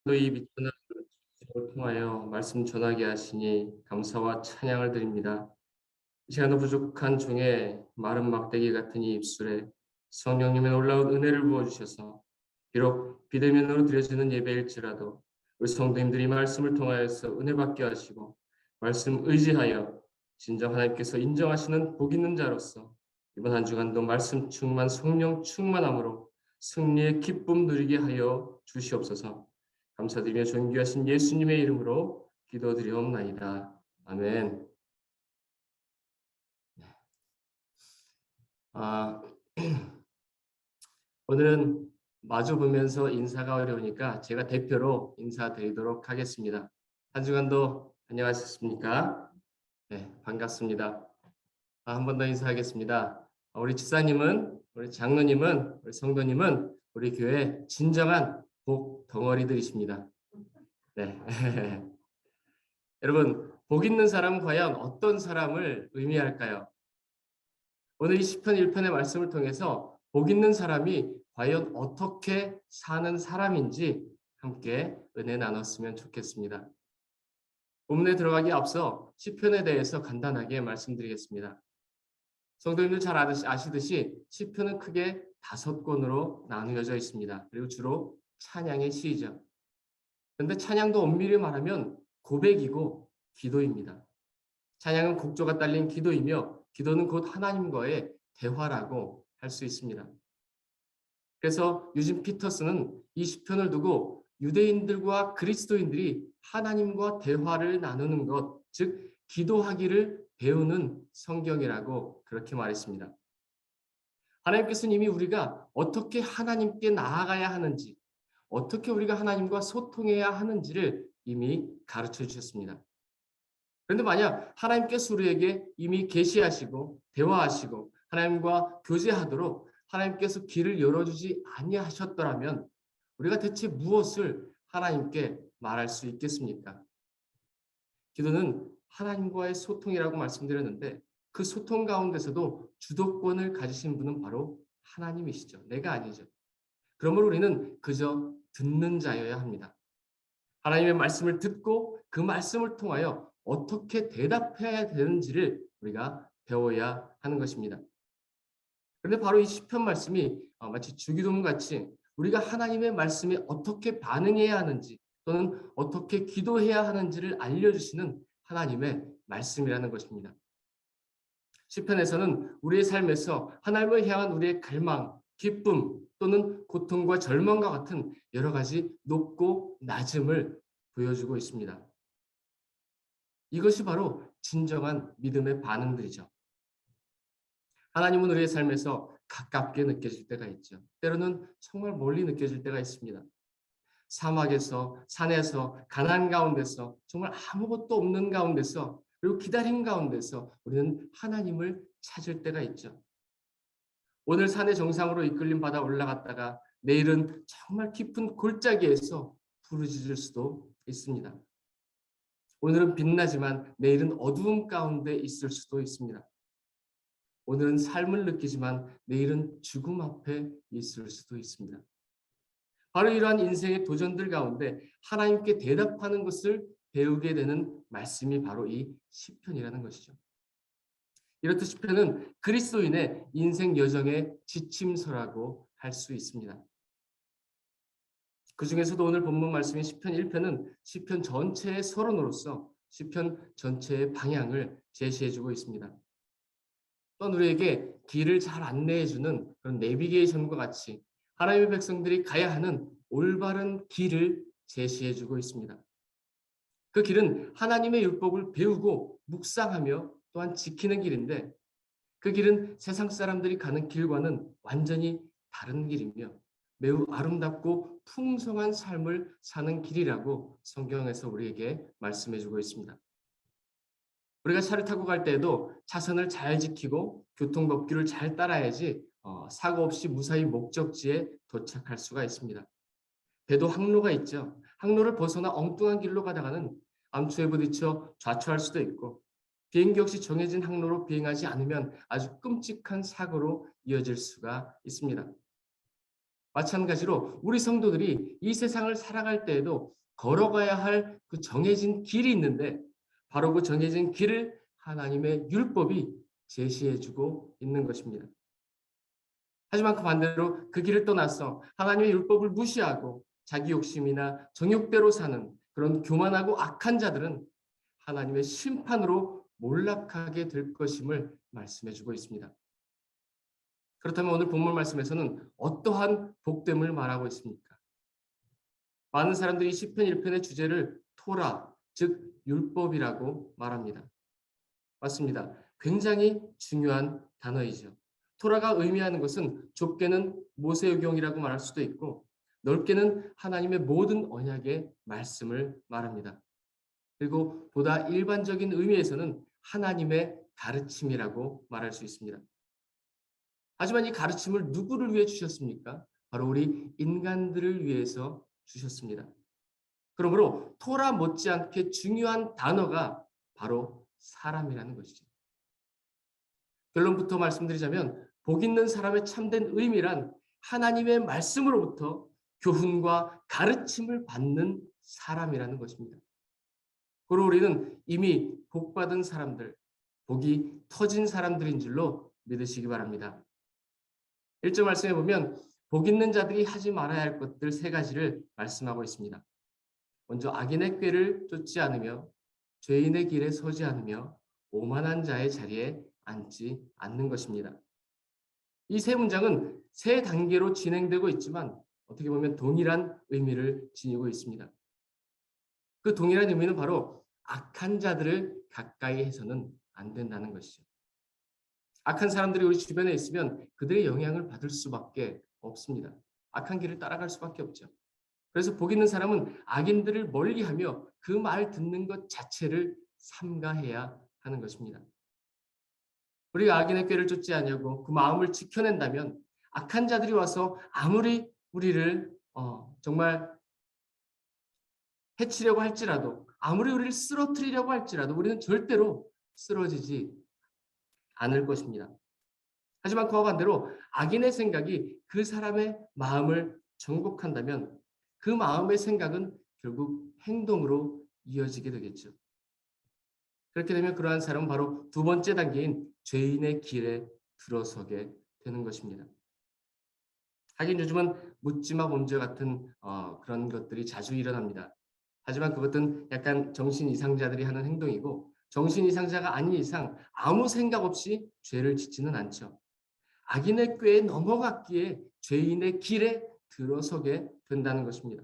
너희 미천을 통하여 말씀 전하게 하시니 감사와 찬양을 드립니다. 이 시간도 부족한 중에 마른 막대기 같은 이 입술에 성령님의 놀라운 은혜를 부어주셔서 비록 비대면으로 드려지는 예배일지라도 우리 성도님들이 말씀을 통하여서 은혜 받게 하시고 말씀 의지하여 진정 하나님께서 인정하시는 복 있는 자로서 이번 한 주간도 말씀 충만 성령 충만함으로 승리의 기쁨 누리게 하여 주시옵소서. 감사드리며 존귀하신 예수님의 이름으로 기도드리옵나이다. 아멘. 아, 오늘은 마주 보면서 인사가 어려우니까 제가 대표로 인사드리도록 하겠습니다. 한 주간도 안녕하셨습니까? 네, 반갑습니다. 한 번 더 인사하겠습니다. 우리 집사님은, 우리 장로님은, 우리 성도님은 우리 교회 진정한 복 덩어리들이십니다. 네. 여러분, 복 있는 사람은 과연 어떤 사람을 의미할까요? 오늘 이 시편 1편의 말씀을 통해서 복 있는 사람이 과연 어떻게 사는 사람인지 함께 은혜 나눴으면 좋겠습니다. 본문에 들어가기 앞서 시편에 대해서 간단하게 말씀드리겠습니다. 성도님들 잘 아시듯이 시편은 크게 5권으로 나누어져 있습니다. 그리고 주로 찬양의 시이죠. 그런데 찬양도 엄밀히 말하면 고백이고 기도입니다. 찬양은 곡조가 딸린 기도이며 기도는 곧 하나님과의 대화라고 할 수 있습니다. 그래서 유진 피터스는 이 시편을 두고 유대인들과 그리스도인들이 하나님과 대화를 나누는 것, 즉 기도하기를 배우는 성경이라고 그렇게 말했습니다. 하나님께서는 이미 우리가 어떻게 하나님께 나아가야 하는지, 어떻게 우리가 하나님과 소통해야 하는지를 이미 가르쳐 주셨습니다. 그런데 만약 하나님께서 우리에게 이미 계시하시고 대화하시고 하나님과 교제하도록 하나님께서 길을 열어주지 아니하셨더라면 우리가 대체 무엇을 하나님께 말할 수 있겠습니까? 기도는 하나님과의 소통이라고 말씀드렸는데 그 소통 가운데서도 주도권을 가지신 분은 바로 하나님이시죠. 내가 아니죠. 그러므로 우리는 그저 듣는 자여야 합니다. 하나님의 말씀을 듣고 그 말씀을 통하여 어떻게 대답해야 되는지를 우리가 배워야 하는 것입니다. 그런데 바로 이 시편 말씀이 마치 주기도문 같이 우리가 하나님의 말씀에 어떻게 반응해야 하는지 또는 어떻게 기도해야 하는지를 알려주시는 하나님의 말씀이라는 것입니다. 시편에서는 우리의 삶에서 하나님을 향한 우리의 갈망, 기쁨 또는 고통과 절망과 같은 여러 가지 높고 낮음을 보여주고 있습니다. 이것이 바로 진정한 믿음의 반응들이죠. 하나님은 우리의 삶에서 가깝게 느껴질 때가 있죠. 때로는 정말 멀리 느껴질 때가 있습니다. 사막에서, 산에서, 가난 가운데서, 정말 아무것도 없는 가운데서, 그리고 기다림 가운데서 우리는 하나님을 찾을 때가 있죠. 오늘 산의 정상으로 이끌림 받아 올라갔다가 내일은 정말 깊은 골짜기에서 부르짖을 수도 있습니다. 오늘은 빛나지만 내일은 어두움 가운데 있을 수도 있습니다. 오늘은 삶을 느끼지만 내일은 죽음 앞에 있을 수도 있습니다. 바로 이러한 인생의 도전들 가운데 하나님께 대답하는 것을 배우게 되는 말씀이 바로 이 시편이라는 것이죠. 이렇듯 시편은 그리스도인의 인생 여정의 지침서라고 할 수 있습니다. 그 중에서도 오늘 본문 말씀인 시편 1편은 시편 전체의 서론으로서 시편 전체의 방향을 제시해주고 있습니다. 또한 우리에게 길을 잘 안내해주는 그런 내비게이션과 같이 하나님의 백성들이 가야 하는 올바른 길을 제시해주고 있습니다. 그 길은 하나님의 율법을 배우고 묵상하며 또한 지키는 길인데 그 길은 세상 사람들이 가는 길과는 완전히 다른 길이며 매우 아름답고 풍성한 삶을 사는 길이라고 성경에서 우리에게 말씀해주고 있습니다. 우리가 차를 타고 갈 때에도 차선을 잘 지키고 교통법규를 잘 따라야지 사고 없이 무사히 목적지에 도착할 수가 있습니다. 배도 항로가 있죠. 항로를 벗어나 엉뚱한 길로 가다가는 암초에 부딪혀 좌초할 수도 있고 비행기 역시 정해진 항로로 비행하지 않으면 아주 끔찍한 사고로 이어질 수가 있습니다. 마찬가지로 우리 성도들이 이 세상을 살아갈 때에도 걸어가야 할 그 정해진 길이 있는데 바로 그 정해진 길을 하나님의 율법이 제시해주고 있는 것입니다. 하지만 그 반대로 그 길을 떠나서 하나님의 율법을 무시하고 자기 욕심이나 정욕대로 사는 그런 교만하고 악한 자들은 하나님의 심판으로 몰락하게 될 것임을 말씀해주고 있습니다. 그렇다면 오늘 본문 말씀에서는 어떠한 복됨을 말하고 있습니까? 많은 사람들이 시편 1편의 주제를 토라, 즉 율법이라고 말합니다. 맞습니다. 굉장히 중요한 단어이죠. 토라가 의미하는 것은 좁게는 모세의경이라고 말할 수도 있고 넓게는 하나님의 모든 언약의 말씀을 말합니다. 그리고 보다 일반적인 의미에서는 하나님의 가르침이라고 말할 수 있습니다. 하지만 이 가르침을 누구를 위해 주셨습니까? 바로 우리 인간들을 위해서 주셨습니다. 그러므로 토라 못지않게 중요한 단어가 바로 사람이라는 것이죠. 결론부터 말씀드리자면 복 있는 사람의 참된 의미란 하나님의 말씀으로부터 교훈과 가르침을 받는 사람이라는 것입니다. 그리고 우리는 이미 복받은 사람들, 복이 터진 사람들인 줄로 믿으시기 바랍니다. 1절 말씀해 보면 복 있는 자들이 하지 말아야 할 것들 세 가지를 말씀하고 있습니다. 먼저 악인의 꾀를 쫓지 않으며 죄인의 길에 서지 않으며 오만한 자의 자리에 앉지 않는 것입니다. 이 세 문장은 세 단계로 진행되고 있지만 어떻게 보면 동일한 의미를 지니고 있습니다. 그 동일한 의미는 바로 악한 자들을 가까이 해서는 안 된다는 것이죠. 악한 사람들이 우리 주변에 있으면 그들의 영향을 받을 수밖에 없습니다. 악한 길을 따라갈 수밖에 없죠. 그래서 복 있는 사람은 악인들을 멀리하며 그 말 듣는 것 자체를 삼가해야 하는 것입니다. 우리가 악인의 꾀를 쫓지 않냐고 그 마음을 지켜낸다면 악한 자들이 와서 아무리 우리를 정말 해치려고 할지라도 아무리 우리를 쓰러뜨리려고 할지라도 우리는 절대로 쓰러지지 않을 것입니다. 하지만 그와 반대로 악인의 생각이 그 사람의 마음을 정복한다면 그 마음의 생각은 결국 행동으로 이어지게 되겠죠. 그렇게 되면 그러한 사람은 바로 두 번째 단계인 죄인의 길에 들어서게 되는 것입니다. 하긴 요즘은 묻지마 범죄 같은 그런 것들이 자주 일어납니다. 하지만 그것은 약간 정신 이상자들이 하는 행동이고 정신 이상자가 아닌 이상 아무 생각 없이 죄를 짓지는 않죠. 악인의 꾀에 넘어갔기에 죄인의 길에 들어서게 된다는 것입니다.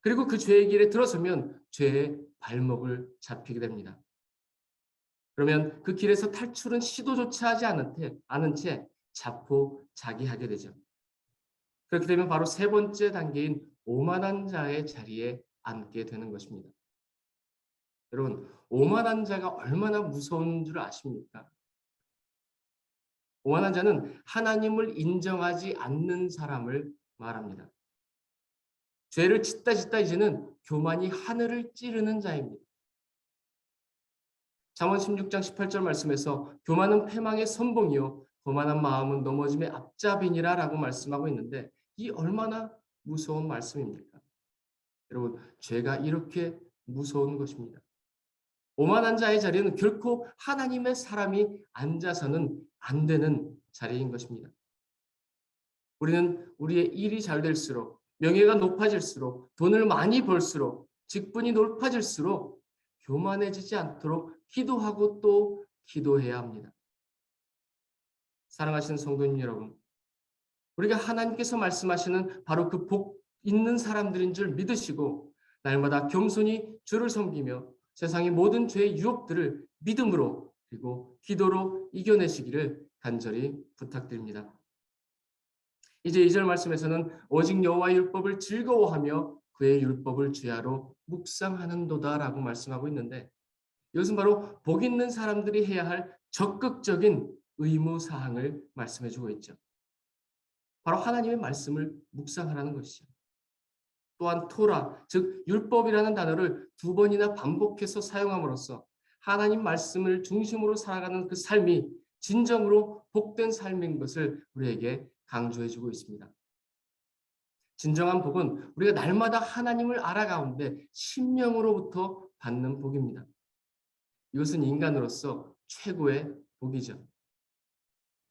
그리고 그 죄의 길에 들어서면 죄의 발목을 잡히게 됩니다. 그러면 그 길에서 탈출은 시도조차 하지 않은 채 자포자기하게 되죠. 그렇게 되면 바로 세 번째 단계인 오만한 자의 자리에 앉게 되는 것입니다. 여러분, 오만한 자가 얼마나 무서운 줄 아십니까? 오만한 자는 하나님을 인정하지 않는 사람을 말합니다. 죄를 짓다 이제는 교만이 하늘을 찌르는 자입니다. 잠언 16장 18절 말씀에서 교만은 패망의 선봉이요 거만한 마음은 넘어짐의 앞잡이니라라고 말씀하고 있는데 이 얼마나 무서운 말씀입니까? 여러분, 죄가 이렇게 무서운 것입니다. 오만한 자의 자리는 결코 하나님의 사람이 앉아서는 안 되는 자리인 것입니다. 우리는 우리의 일이 잘 될수록 명예가 높아질수록 돈을 많이 벌수록 직분이 높아질수록 교만해지지 않도록 기도하고 또 기도해야 합니다. 사랑하시는 성도님 여러분, 우리가 하나님께서 말씀하시는 바로 그 복 있는 사람들인 줄 믿으시고 날마다 겸손히 주를 섬기며 세상의 모든 죄의 유혹들을 믿음으로 그리고 기도로 이겨내시기를 간절히 부탁드립니다. 이제 2절 말씀에서는 오직 여호와의 율법을 즐거워하며 그의 율법을 주야로 묵상하는도다라고 말씀하고 있는데 이것은 바로 복 있는 사람들이 해야 할 적극적인 의무 사항을 말씀해 주고 있죠. 바로 하나님의 말씀을 묵상하라는 것이죠. 또한 토라, 즉 율법이라는 단어를 두 번이나 반복해서 사용함으로써 하나님 말씀을 중심으로 살아가는 그 삶이 진정으로 복된 삶인 것을 우리에게 강조해 주고 있습니다. 진정한 복은 우리가 날마다 하나님을 알아가는데 심령으로부터 받는 복입니다. 이것은 인간으로서 최고의 복이죠.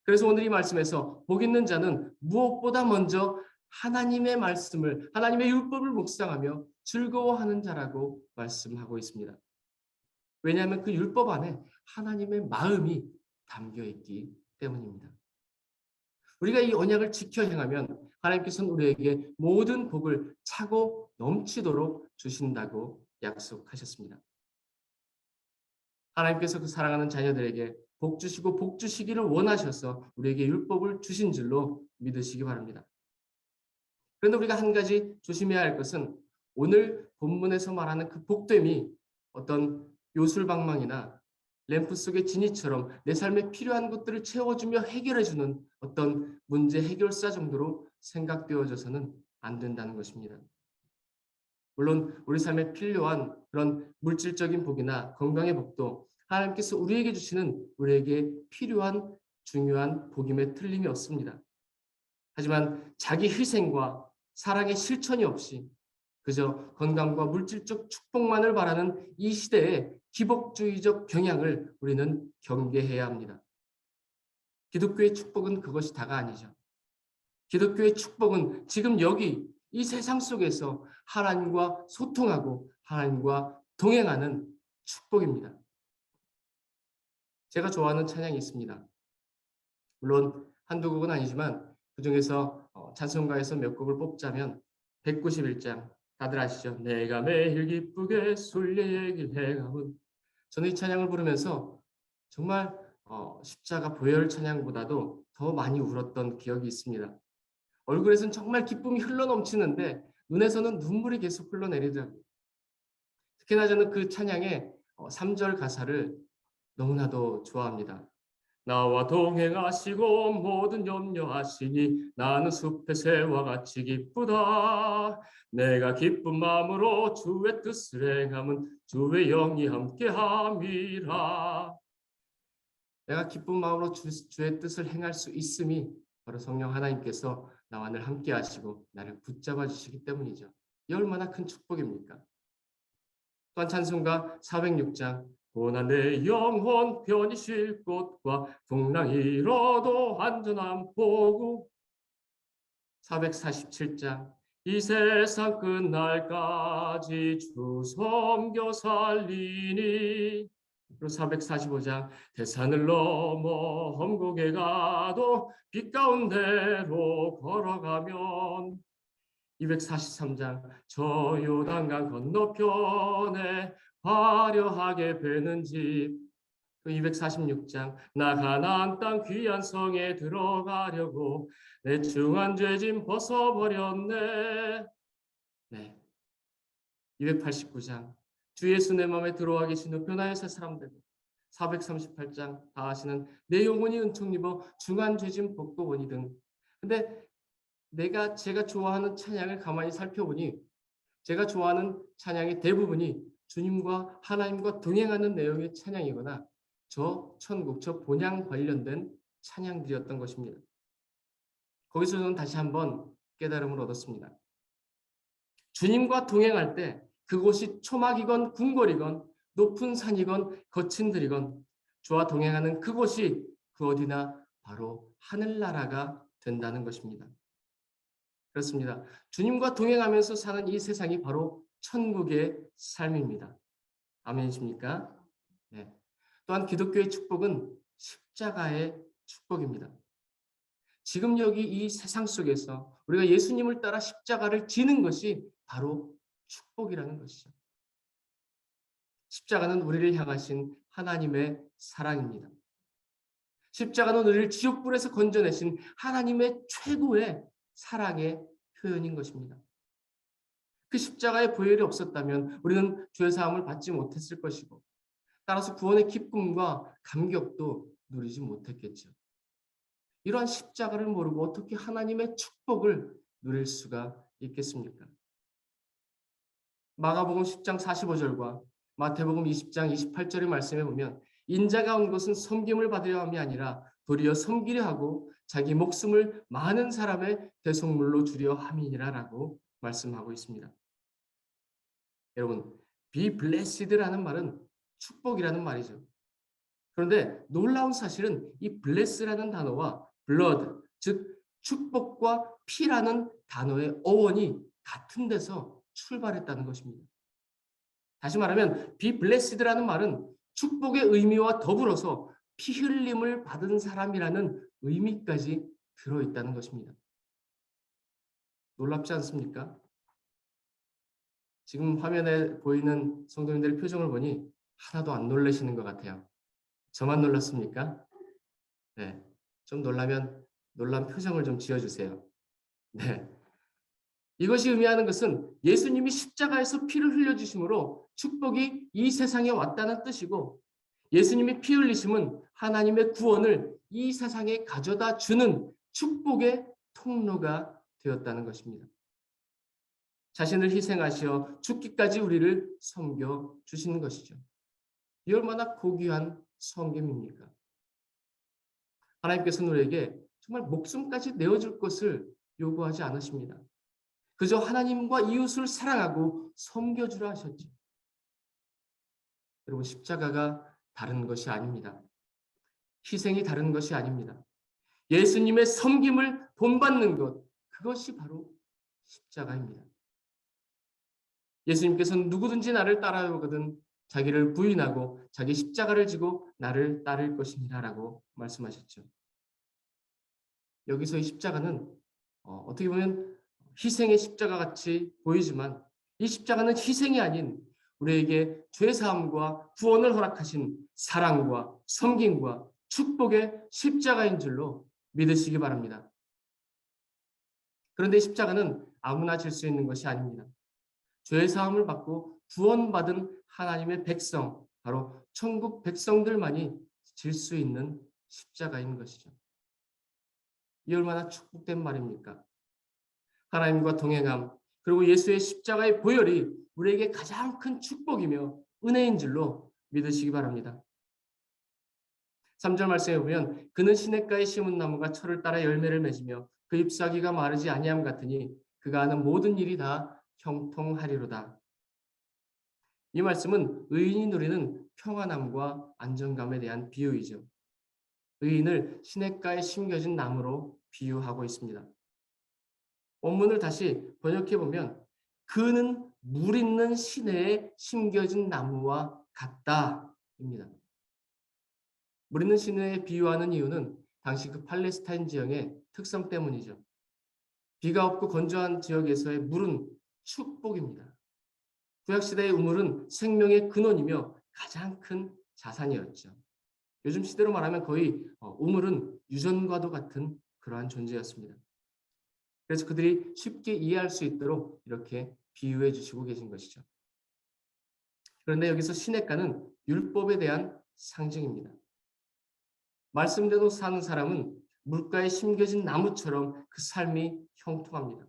그래서 오늘 이 말씀에서 복 있는 자는 무엇보다 먼저 하나님의 말씀을, 하나님의 율법을 묵상하며 즐거워하는 자라고 말씀하고 있습니다. 왜냐하면 그 율법 안에 하나님의 마음이 담겨 있기 때문입니다. 우리가 이 언약을 지켜 행하면 하나님께서는 우리에게 모든 복을 차고 넘치도록 주신다고 약속하셨습니다. 하나님께서 그 사랑하는 자녀들에게 복 주시고 복 주시기를 원하셔서 우리에게 율법을 주신 줄로 믿으시기 바랍니다. 그런데 우리가 한 가지 조심해야 할 것은 오늘 본문에서 말하는 그 복됨이 어떤 요술방망이나 램프 속의 지니처럼 내 삶에 필요한 것들을 채워주며 해결해주는 어떤 문제 해결사 정도로 생각되어져서는 안 된다는 것입니다. 물론 우리 삶에 필요한 그런 물질적인 복이나 건강의 복도 하나님께서 우리에게 주시는 우리에게 필요한 중요한 복임에 틀림이 없습니다. 하지만 자기 희생과 사랑의 실천이 없이 그저 건강과 물질적 축복만을 바라는 이 시대의 기복주의적 경향을 우리는 경계해야 합니다. 기독교의 축복은 그것이 다가 아니죠. 기독교의 축복은 지금 여기 이 세상 속에서 하나님과 소통하고 하나님과 동행하는 축복입니다. 제가 좋아하는 찬양이 있습니다. 물론 한두 곡은 아니지만 그중에서 찬송가에서 몇 곡을 뽑자면 191장 다들 아시죠? 내가 매일 기쁘게 순리의 길 행함은. 저는 이 찬양을 부르면서 정말 십자가 보혈 찬양보다도 더 많이 울었던 기억이 있습니다. 얼굴에서는 정말 기쁨이 흘러넘치는데 눈에서는 눈물이 계속 흘러내리더라고요. 특히나 저는 그 찬양의 3절 가사를 너무나도 좋아합니다. 나와 동행하시고 모든 염려하시니 나는 숲의 새와 같이 기쁘다. 내가 기쁜 마음으로 주의 뜻을 행함은 주의 영이 함께함이라. 내가 기쁜 마음으로 주의 뜻을 행할 수 있음이 바로 성령 하나님께서 나와 늘 함께 하시고 나를 붙잡아 주시기 때문이죠. 이 얼마나 큰 축복입니까? 또한 찬송가 406장 고난 내 영혼 편히 쉴 곳과 풍랑 잃어도 안전한 보고. 447장 이 세상 끝날까지 주 섬겨 살리니. 그리고 445장 대산을 넘어 험곡에 가도 빛 가운데로 걸어가면. 243장 저 요단강 건너편에 화려하게 베는 집. 246장 나 가나안 땅 귀한 성에 들어가려고 내 중한 죄짐 벗어버렸네. 네. 289장 주 예수 내 마음에 들어와 계신 후 변화의 새 사람 되고. 438장 다 아시는 내 영혼이 은총 입어 중한 죄짐 벗고 보니 등. 근데 제가 좋아하는 찬양을 가만히 살펴보니 제가 좋아하는 찬양의 대부분이 주님과 하나님과 동행하는 내용의 찬양이거나 저 천국, 저 본향 관련된 찬양들이었던 것입니다. 거기서 저는 다시 한번 깨달음을 얻었습니다. 주님과 동행할 때 그곳이 초막이건 궁궐이건 높은 산이건 거친 들이건 주와 동행하는 그곳이 그 어디나 바로 하늘나라가 된다는 것입니다. 그렇습니다. 주님과 동행하면서 사는 이 세상이 바로 천국의 삶입니다. 아멘이십니까? 네. 또한 기독교의 축복은 십자가의 축복입니다. 지금 여기 이 세상 속에서 우리가 예수님을 따라 십자가를 지는 것이 바로 축복이라는 것이죠. 십자가는 우리를 향하신 하나님의 사랑입니다. 십자가는 우리를 지옥불에서 건져내신 하나님의 최고의 사랑의 표현인 것입니다. 그 십자가의 보혈이 없었다면 우리는 죄 사함을 받지 못했을 것이고 따라서 구원의 기쁨과 감격도 누리지 못했겠죠. 이러한 십자가를 모르고 어떻게 하나님의 축복을 누릴 수가 있겠습니까? 마가복음 10장 45절과 마태복음 20장 28절의 말씀에 보면 인자가 온 것은 섬김을 받으려 함이 아니라 도리어 섬기려 하고 자기 목숨을 많은 사람의 대속물로 주려 함이니라라고 말씀하고 있습니다. 여러분, be blessed라는 말은 축복이라는 말이죠. 그런데 놀라운 사실은 이 bless라는 단어와 blood, 즉 축복과 피라는 단어의 어원이 같은 데서 출발했다는 것입니다. 다시 말하면 be blessed라는 말은 축복의 의미와 더불어서 피 흘림을 받은 사람이라는 의미까지 들어있다는 것입니다. 놀랍지 않습니까? 지금 화면에 보이는 성도님들의 표정을 보니 하나도 안 놀라시는 것 같아요. 저만 놀랐습니까? 네. 좀 놀라면 놀란 표정을 좀 지어주세요. 네. 이것이 의미하는 것은 예수님이 십자가에서 피를 흘려주심으로 축복이 이 세상에 왔다는 뜻이고, 예수님이 피 흘리심은 하나님의 구원을 이 세상에 가져다 주는 축복의 통로가 되었다는 것입니다. 자신을 희생하시어 죽기까지 우리를 섬겨 주시는 것이죠. 이 얼마나 고귀한 섬김입니까? 하나님께서는 우리에게 정말 목숨까지 내어줄 것을 요구하지 않으십니다. 그저 하나님과 이웃을 사랑하고 섬겨주라 하셨죠. 여러분, 십자가가 다른 것이 아닙니다. 희생이 다른 것이 아닙니다. 예수님의 섬김을 본받는 것, 그것이 바로 십자가입니다. 예수님께서는 누구든지 나를 따라오거든 자기를 부인하고 자기 십자가를 지고 나를 따를 것이니라라고 말씀하셨죠. 여기서 이 십자가는 어떻게 보면 희생의 십자가 같이 보이지만, 이 십자가는 희생이 아닌 우리에게 죄사함과 구원을 허락하신 사랑과 섬김과 축복의 십자가인 줄로 믿으시기 바랍니다. 그런데 십자가는 아무나 질 수 있는 것이 아닙니다. 죄사함을 받고 구원받은 하나님의 백성, 바로 천국 백성들만이 질 수 있는 십자가인 것이죠. 이 얼마나 축복된 말입니까? 하나님과 동행함, 그리고 예수의 십자가의 보혈이 우리에게 가장 큰 축복이며 은혜인 줄로 믿으시기 바랍니다. 3절 말씀에 보면 그는 시냇가에 심은 나무가 철을 따라 열매를 맺으며 그 잎사귀가 마르지 아니함 같으니 그가 하는 모든 일이 다 형통하리로다. 이 말씀은 의인이 누리는 평안함과 안정감에 대한 비유이죠. 의인을 시냇가에 심겨진 나무로 비유하고 있습니다. 원문을 다시 번역해 보면 그는 물 있는 시내에 심겨진 나무와 같다입니다. 물 있는 시내에 비유하는 이유는 당시 그 팔레스타인 지역의 특성 때문이죠. 비가 없고 건조한 지역에서의 물은 축복입니다. 구약시대의 우물은 생명의 근원이며 가장 큰 자산이었죠. 요즘 시대로 말하면 거의 우물은 유전과도 같은 그러한 존재였습니다. 그래서 그들이 쉽게 이해할 수 있도록 이렇게 비유해 주시고 계신 것이죠. 그런데 여기서 시냇가는 율법에 대한 상징입니다. 말씀대로 사는 사람은 물가에 심겨진 나무처럼 그 삶이 형통합니다.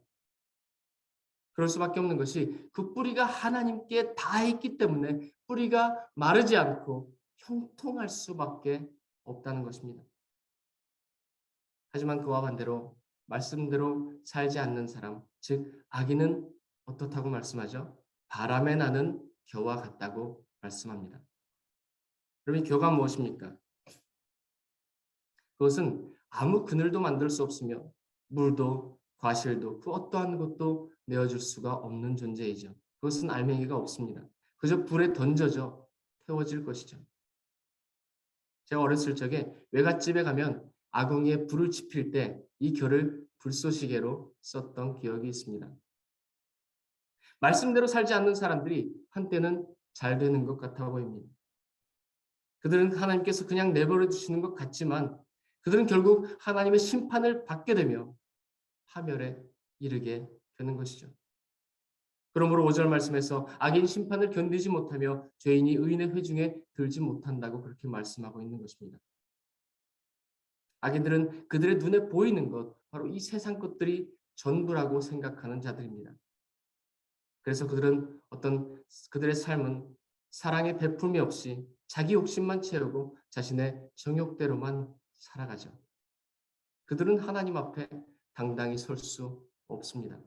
그럴 수밖에 없는 것이 그 뿌리가 하나님께 닿아있기 때문에 뿌리가 마르지 않고 형통할 수밖에 없다는 것입니다. 하지만 그와 반대로 말씀대로 살지 않는 사람, 즉 악인은 어떻다고 말씀하죠? 바람에 나는 겨와 같다고 말씀합니다. 그럼 이 겨가 무엇입니까? 그것은 아무 그늘도 만들 수 없으며 물도 과실도 그 어떠한 것도 내어줄 수가 없는 존재이죠. 그것은 알맹이가 없습니다. 그저 불에 던져져 태워질 것이죠. 제가 어렸을 적에 외갓집에 가면 아궁이에 불을 지필 때 이 겨를 불쏘시개로 썼던 기억이 있습니다. 말씀대로 살지 않는 사람들이 한때는 잘 되는 것 같아 보입니다. 그들은 하나님께서 그냥 내버려 두시는 것 같지만 그들은 결국 하나님의 심판을 받게 되며 파멸에 이르게 되는 것이죠. 그러므로 5절 말씀에서 악인 심판을 견디지 못하며 죄인이 의인의 회중에 들지 못한다고 그렇게 말씀하고 있는 것입니다. 악인들은 그들의 눈에 보이는 것, 바로 이 세상 것들이 전부라고 생각하는 자들입니다. 그래서 그들의 삶은 사랑의 베풀미 없이 자기 욕심만 채우고 자신의 정욕대로만 살아가죠. 그들은 하나님 앞에 당당히 설 수 없습니다.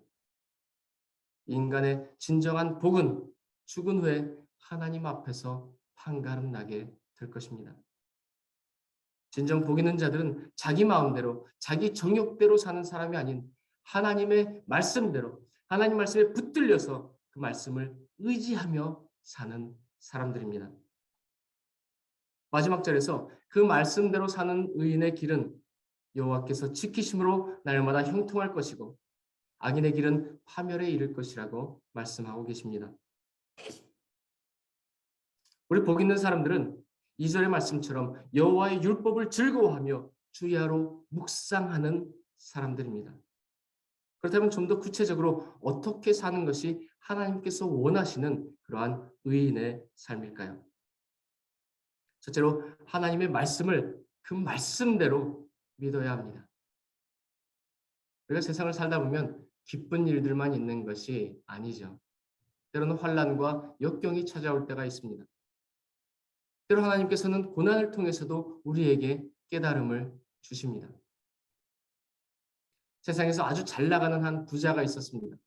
인간의 진정한 복은 죽은 후에 하나님 앞에서 판가름 나게 될 것입니다. 진정 복 있는 자들은 자기 마음대로, 자기 정욕대로 사는 사람이 아닌 하나님의 말씀대로, 하나님 말씀에 붙들려서 그 말씀을 의지하며 사는 사람들입니다. 마지막 절에서 그 말씀대로 사는 의인의 길은 여호와께서 지키심으로 날마다 형통할 것이고 악인의 길은 파멸에 이를 것이라고 말씀하고 계십니다. 우리 복 있는 사람들은 2절의 말씀처럼 여호와의 율법을 즐거워하며 주야로 묵상하는 사람들입니다. 그렇다면 좀 더 구체적으로 어떻게 사는 것이 하나님께서 원하시는 그러한 의인의 삶일까요? 첫째로 하나님의 말씀을 그 말씀대로 믿어야 합니다. 우리가 세상을 살다 보면 기쁜 일들만 있는 것이 아니죠. 때로는 환난과 역경이 찾아올 때가 있습니다. 때로 하나님께서는 고난을 통해서도 우리에게 깨달음을 주십니다. 세상에서 아주 잘 나가는 한 부자가 있었습니다.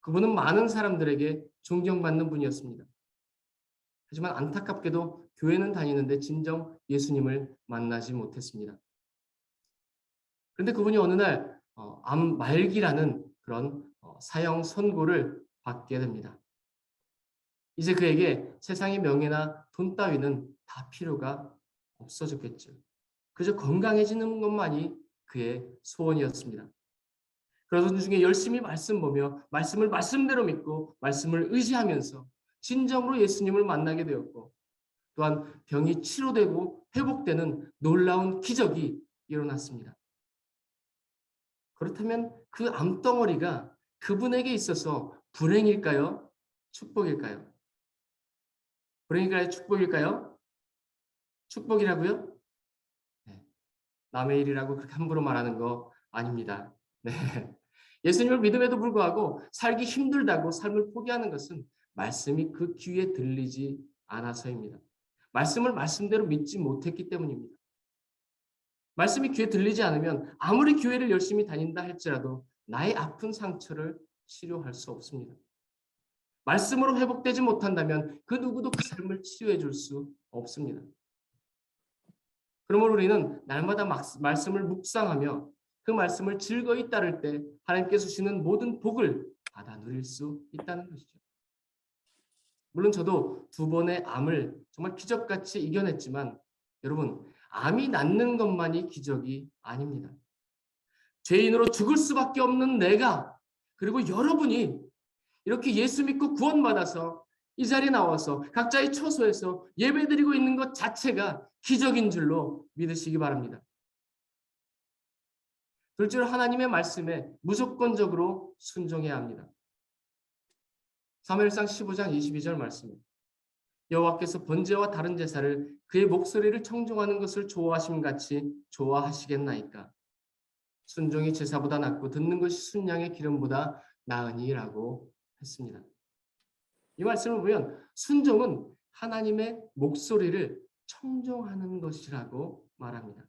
그분은 많은 사람들에게 존경받는 분이었습니다. 하지만 안타깝게도 교회는 다니는데 진정 예수님을 만나지 못했습니다. 그런데 그분이 어느 날 암 말기라는 그런 사형 선고를 받게 됩니다. 이제 그에게 세상의 명예나 돈 따위는 다 필요가 없어졌겠죠. 그저 건강해지는 것만이 그의 소원이었습니다. 그러던 중에 열심히 말씀 보며 말씀을 말씀대로 믿고 말씀을 의지하면서 진정으로 예수님을 만나게 되었고 또한 병이 치료되고 회복되는 놀라운 기적이 일어났습니다. 그렇다면 그 암덩어리가 그분에게 있어서 불행일까요? 축복일까요? 불행일까요? 축복일까요? 축복이라고요? 네. 남의 일이라고 그렇게 함부로 말하는 거 아닙니다. 네. 예수님을 믿음에도 불구하고 살기 힘들다고 삶을 포기하는 것은 말씀이 그 귀에 들리지 않아서입니다. 말씀을 말씀대로 믿지 못했기 때문입니다. 말씀이 귀에 들리지 않으면 아무리 교회를 열심히 다닌다 할지라도 나의 아픈 상처를 치료할 수 없습니다. 말씀으로 회복되지 못한다면 그 누구도 그 삶을 치유해 줄 수 없습니다. 그러므로 우리는 날마다 말씀을 묵상하며 그 말씀을 즐거이 따를 때 하나님께서 주시는 모든 복을 받아 누릴 수 있다는 것이죠. 물론 저도 2번의 암을 정말 기적같이 이겨냈지만 여러분, 암이 낫는 것만이 기적이 아닙니다. 죄인으로 죽을 수밖에 없는 내가 그리고 여러분이 이렇게 예수 믿고 구원받아서 이 자리에 나와서 각자의 처소에서 예배드리고 있는 것 자체가 기적인 줄로 믿으시기 바랍니다. 둘째로 하나님의 말씀에 무조건적으로 순종해야 합니다. 사무엘상 15장 22절 말씀입니다. 여호와께서 번제와 다른 제사를 그의 목소리를 청종하는 것을 좋아하심같이 좋아하시겠나이까. 순종이 제사보다 낫고 듣는 것이 순양의 기름보다 나으니라고 했습니다. 이 말씀을 보면 순종은 하나님의 목소리를 청종하는 것이라고 말합니다.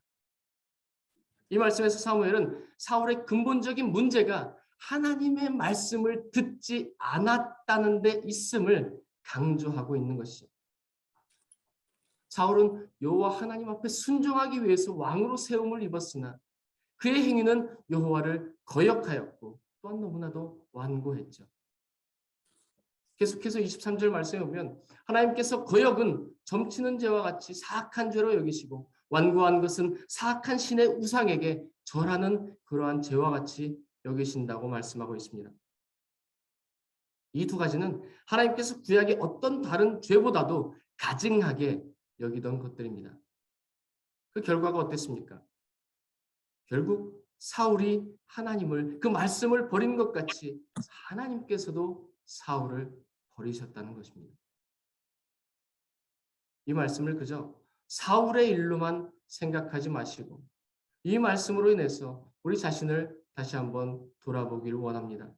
이 말씀에서 사무엘은 사울의 근본적인 문제가 하나님의 말씀을 듣지 않았다는 데 있음을 강조하고 있는 것이죠. 사울은 여호와 하나님 앞에 순종하기 위해서 왕으로 세움을 입었으나 그의 행위는 여호와를 거역하였고 또한 너무나도 완고했죠. 계속해서 23절 말씀에 보면 하나님께서 거역은 점치는 죄와 같이 사악한 죄로 여기시고 완고한 것은 사악한 신의 우상에게 절하는 그러한 죄와 같이 여기신다고 말씀하고 있습니다. 이 2가지는 하나님께서 구약의 어떤 다른 죄보다도 가증하게 여기던 것들입니다. 그 결과가 어땠습니까? 결국 사울이 하나님을 그 말씀을 버린 것 같이 하나님께서도 사울을 버리셨다는 것입니다. 이 말씀을 그저 사울의 일로만 생각하지 마시고 이 말씀으로 인해서 우리 자신을 다시 한번 돌아보기를 원합니다.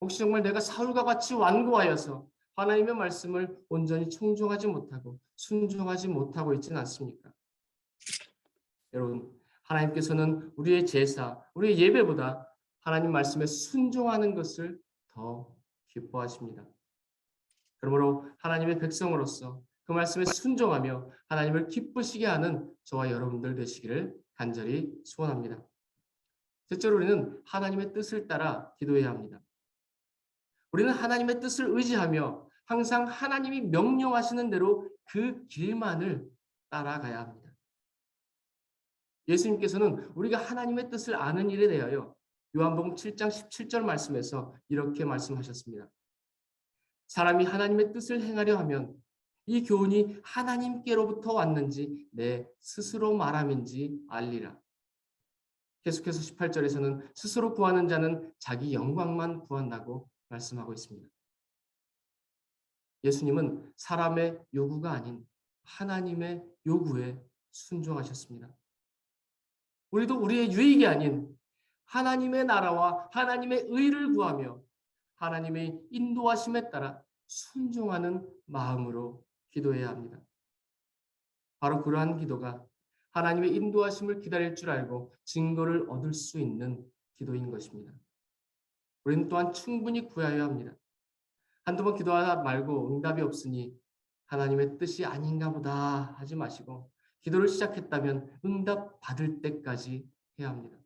혹시 정말 내가 사울과 같이 완고하여서 하나님의 말씀을 온전히 청종하지 못하고 순종하지 못하고 있지는 않습니까? 여러분, 하나님께서는 우리의 제사, 우리의 예배보다 하나님 말씀에 순종하는 것을 더 기뻐하십니다. 그러므로 하나님의 백성으로서 그 말씀에 순종하며 하나님을 기쁘시게 하는 저와 여러분들 되시기를 간절히 소원합니다. 셋째로 우리는 하나님의 뜻을 따라 기도해야 합니다. 우리는 하나님의 뜻을 의지하며 항상 하나님이 명령하시는 대로 그 길만을 따라가야 합니다. 예수님께서는 우리가 하나님의 뜻을 아는 일에 대하여 요한복음 7장 17절 말씀에서 이렇게 말씀하셨습니다. 사람이 하나님의 뜻을 행하려 하면 이 교훈이 하나님께로부터 왔는지 내 스스로 말함인지 알리라. 계속해서 18절에서는 스스로 구하는 자는 자기 영광만 구한다고 말씀하고 있습니다. 예수님은 사람의 요구가 아닌 하나님의 요구에 순종하셨습니다. 우리도 우리의 유익이 아닌 하나님의 나라와 하나님의 의를 구하며 하나님의 인도하심에 따라 순종하는 마음으로 기도해야 합니다. 바로 그러한 기도가 하나님의 인도하심을 기다릴 줄 알고 증거를 얻을 수 있는 기도인 것입니다. 우리는 또한 충분히 구하여야 합니다. 한두 번 기도하다 말고 응답이 없으니 하나님의 뜻이 아닌가 보다 하지 마시고 기도를 시작했다면 응답 받을 때까지 해야 합니다.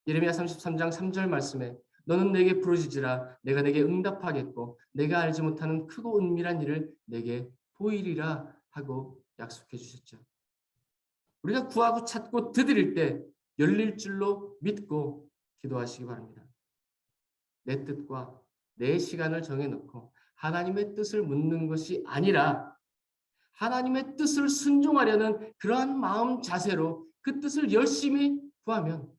예레미야 33장 3절 말씀에 너는 내게 부르짖으라 내가 내게 응답하겠고 내가 알지 못하는 크고 은밀한 일을 내게 보이리라 하고 약속해 주셨죠. 우리가 구하고 찾고 드릴 때 열릴 줄로 믿고 기도하시기 바랍니다. 내 뜻과 내 시간을 정해놓고 하나님의 뜻을 묻는 것이 아니라 하나님의 뜻을 순종하려는 그러한 마음 자세로 그 뜻을 열심히 구하면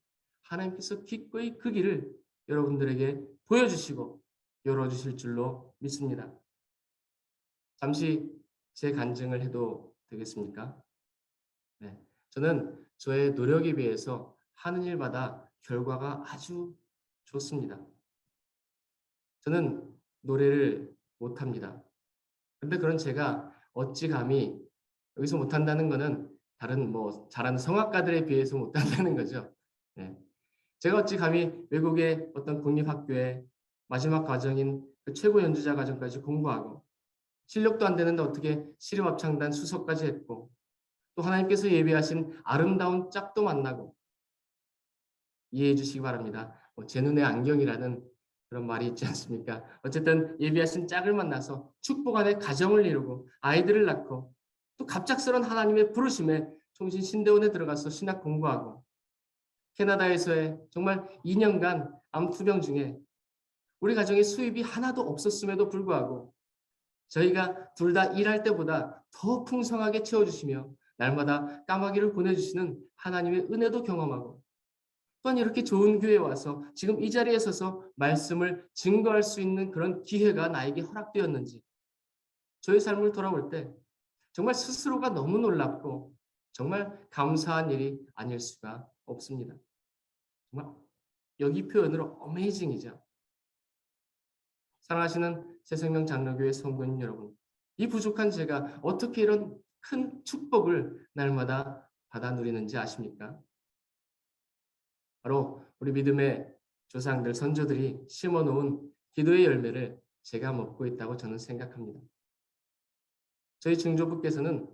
하나님께서 기꺼이 그 길을 여러분들에게 보여주시고 열어주실 줄로 믿습니다. 잠시 제 간증을 해도 되겠습니까? 네, 저는 저의 노력에 비해서 하는 일마다 결과가 아주 좋습니다. 저는 노래를 못합니다. 그런데 그런 제가 어찌 감히 여기서 못한다는 것은 다른 잘하는 성악가들에 비해서 못한다는 거죠. 네. 제가 어찌 감히 외국의 어떤 국립학교에 마지막 과정인 그 최고 연주자 과정까지 공부하고 실력도 안 되는데 어떻게 실음합창단 수석까지 했고 또 하나님께서 예비하신 아름다운 짝도 만나고 이해해 주시기 바랍니다. 제 눈에 안경이라는 그런 말이 있지 않습니까? 어쨌든 예비하신 짝을 만나서 축복 안에 가정을 이루고 아이들을 낳고 또 갑작스런 하나님의 부르심에 총신 신대원에 들어가서 신학 공부하고 캐나다에서의 정말 2년간 암 투병 중에 우리 가정에 수입이 하나도 없었음에도 불구하고 저희가 둘 다 일할 때보다 더 풍성하게 채워주시며 날마다 까마귀를 보내주시는 하나님의 은혜도 경험하고 또한 이렇게 좋은 교회에 와서 지금 이 자리에 서서 말씀을 증거할 수 있는 그런 기회가 나에게 허락되었는지 저의 삶을 돌아볼 때 정말 스스로가 너무 놀랍고 정말 감사한 일이 아닐 수가 없습니다. 정말 여기 표현으로 어메이징이죠. 사랑하시는 새생명 장로교회 성도님 여러분, 이 부족한 제가 어떻게 이런 큰 축복을 날마다 받아 누리는지 아십니까? 바로 우리 믿음의 조상들, 선조들이 심어놓은 기도의 열매를 제가 먹고 있다고 저는 생각합니다. 저희 증조부께서는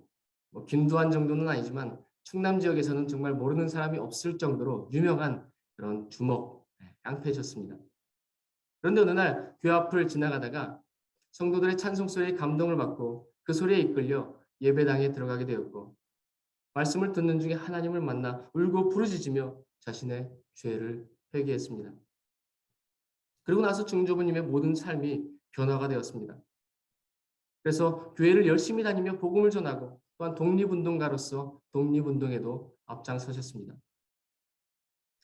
김두한 정도는 아니지만 충남 지역에서는 정말 모르는 사람이 없을 정도로 유명한 그런 주먹, 깡패셨습니다. 그런데 어느 날 교회 앞을 지나가다가 성도들의 찬송 소리에 감동을 받고 그 소리에 이끌려 예배당에 들어가게 되었고 말씀을 듣는 중에 하나님을 만나 울고 부르짖으며 자신의 죄를 회개했습니다. 그리고 나서 증조부님의 모든 삶이 변화가 되었습니다. 그래서 교회를 열심히 다니며 복음을 전하고 또한 독립운동가로서 독립운동에도 앞장서셨습니다.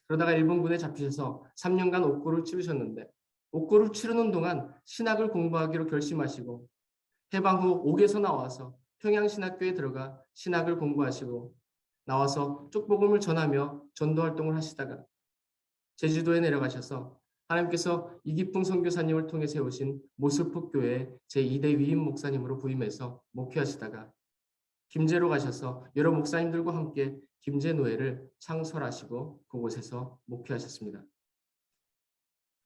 그러다가 일본군에 잡히셔서 3년간 옥고를 치르셨는데 옥고를 치르는 동안 신학을 공부하기로 결심하시고 해방 후 옥에서 나와서 평양신학교에 들어가 신학을 공부하시고 나와서 쪽복음을 전하며 전도활동을 하시다가 제주도에 내려가셔서 하나님께서 이기풍 선교사님을 통해 세우신 모슬폭교회 제2대 위임 목사님으로 부임해서 목회하시다가 김제로 가셔서 여러 목사님들과 함께 김제노회를 창설하시고 그곳에서 목회하셨습니다.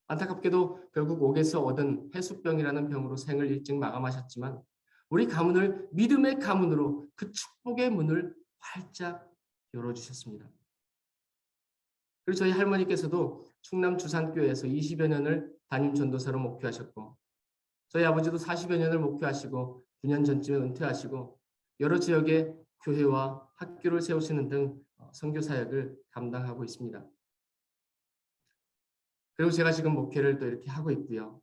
안타깝게도 결국 옥에서 얻은 해수병이라는 병으로 생을 일찍 마감하셨지만 우리 가문을 믿음의 가문으로 그 축복의 문을 활짝 열어주셨습니다. 그리고 저희 할머니께서도 충남 주산교회에서 20여 년을 담임 전도사로 목회하셨고 저희 아버지도 40여 년을 목회하시고 9년 전쯤에 은퇴하시고 여러 지역의 교회와 학교를 세우시는 등 선교 사역을 감당하고 있습니다. 그리고 제가 지금 목회를 또 이렇게 하고 있고요.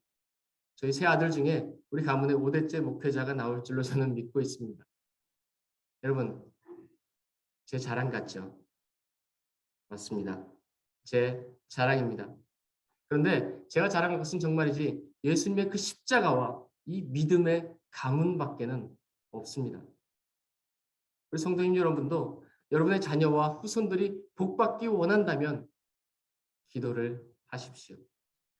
저희 세 아들 중에 우리 가문의 5대째 목회자가 나올 줄로 저는 믿고 있습니다. 여러분, 제 자랑 같죠? 맞습니다. 제 자랑입니다. 그런데 제가 자랑한 것은 정말이지 예수님의 그 십자가와 이 믿음의 가문밖에는 없습니다. 우리 성도님 여러분도 여러분의 자녀와 후손들이 복받기 원한다면 기도를 하십시오.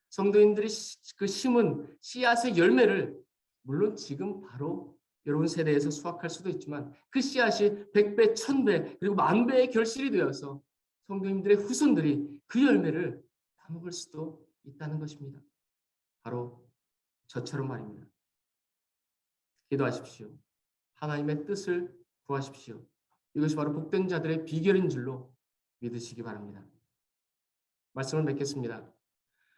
성도인들이 그 심은 씨앗의 열매를 물론 지금 바로 여러분 세대에서 수확할 수도 있지만 그 씨앗이 100배, 1000배 그리고 10,000배의 결실이 되어서 성도님들의 후손들이 그 열매를 따먹을 수도 있다는 것입니다. 바로 저처럼 말입니다. 기도하십시오. 하나님의 뜻을 구하십시오. 이것이 바로 복된 자들의 비결인 줄로 믿으시기 바랍니다. 말씀을 맺겠습니다.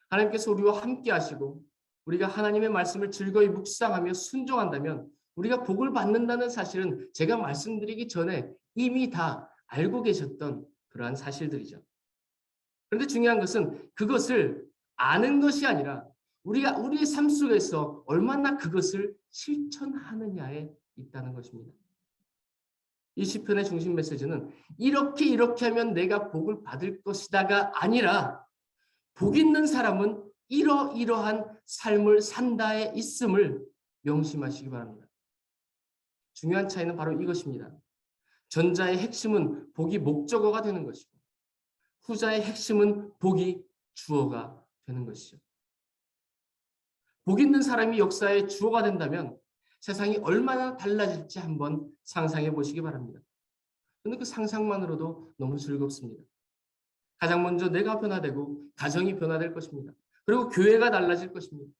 하나님께서 우리와 함께 하시고 우리가 하나님의 말씀을 즐거이 묵상하며 순종한다면 우리가 복을 받는다는 사실은 제가 말씀드리기 전에 이미 다 알고 계셨던 그러한 사실들이죠. 그런데 중요한 것은 그것을 아는 것이 아니라 우리가 우리의 삶 속에서 얼마나 그것을 실천하느냐에 있다는 것입니다. 이 시편의 중심 메시지는 이렇게 하면 내가 복을 받을 것이다가 아니라 복 있는 사람은 이러이러한 삶을 산다에 있음을 명심하시기 바랍니다. 중요한 차이는 바로 이것입니다. 전자의 핵심은 복이 목적어가 되는 것이고 후자의 핵심은 복이 주어가 되는 것이죠. 복 있는 사람이 역사의 주어가 된다면 세상이 얼마나 달라질지 한번 상상해 보시기 바랍니다. 그런데 그 상상만으로도 너무 즐겁습니다. 가장 먼저 내가 변화되고 가정이 변화될 것입니다. 그리고 교회가 달라질 것입니다.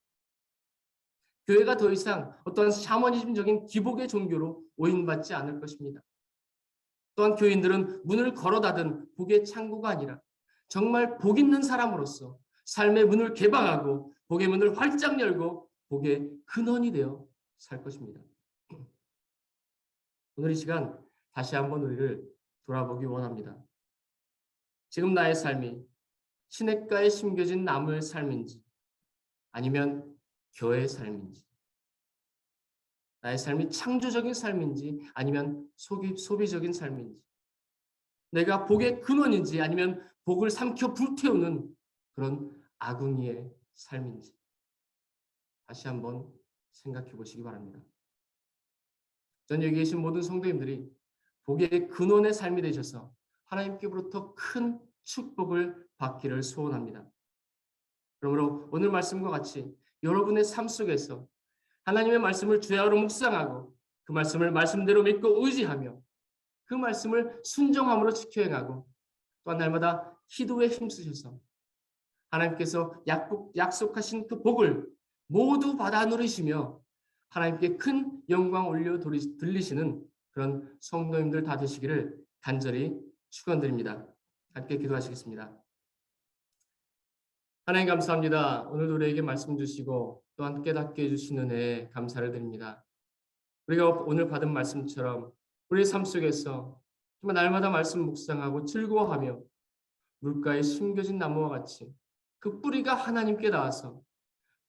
교회가 더 이상 어떠한 샤머니즘적인 기복의 종교로 오인받지 않을 것입니다. 또한 교인들은 문을 걸어 닫은 복의 창구가 아니라 정말 복 있는 사람으로서 삶의 문을 개방하고 복의 문을 활짝 열고 복의 근원이 되어 살 것입니다. 오늘 이 시간 다시 한번 우리를 돌아보기 원합니다. 지금 나의 삶이 시냇가에 심겨진 나무의 삶인지 아니면 교회의 삶인지 나의 삶이 창조적인 삶인지 아니면 소비적인 삶인지 내가 복의 근원인지 아니면 복을 삼켜 불태우는 그런 아궁이의 삶인지 다시 한번 생각해 보시기 바랍니다. 전 여기 계신 모든 성도님들이 복의 근원의 삶이 되셔서 하나님께로부터 큰 축복을 받기를 소원합니다. 그러므로 오늘 말씀과 같이 여러분의 삶 속에서 하나님의 말씀을 주야로 묵상하고 그 말씀을 말씀대로 믿고 의지하며 그 말씀을 순종함으로 지켜 행하고 또한 날마다 기도에 힘쓰셔서 하나님께서 약속하신 그 복을 모두 받아 누리시며 하나님께 큰 영광 올려 들리시는 그런 성도님들 다 되시기를 간절히 축원드립니다. 함께 기도하시겠습니다. 하나님 감사합니다. 오늘 우리에게 말씀 주시고 또한 깨닫게 해주시는 은혜에 감사를 드립니다. 우리가 오늘 받은 말씀처럼 우리의 삶 속에서 정말 날마다 말씀 묵상하고 즐거워하며 물가에 심겨진 나무와 같이 그 뿌리가 하나님께 닿아서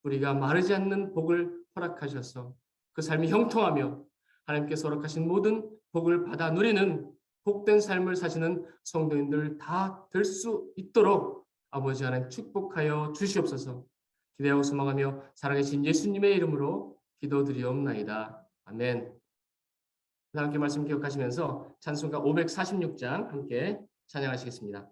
뿌리가 마르지 않는 복을 허락하셔서 그 삶이 형통하며 하나님께서 허락하신 모든 복을 받아 누리는 복된 삶을 사시는 성도인들 다 될 수 있도록 아버지 하나님 축복하여 주시옵소서. 기대하고 소망하며 살아계신 예수님의 이름으로 기도드리옵나이다. 아멘. 함께 말씀 기억하시면서 찬송가 546장 함께 찬양하시겠습니다.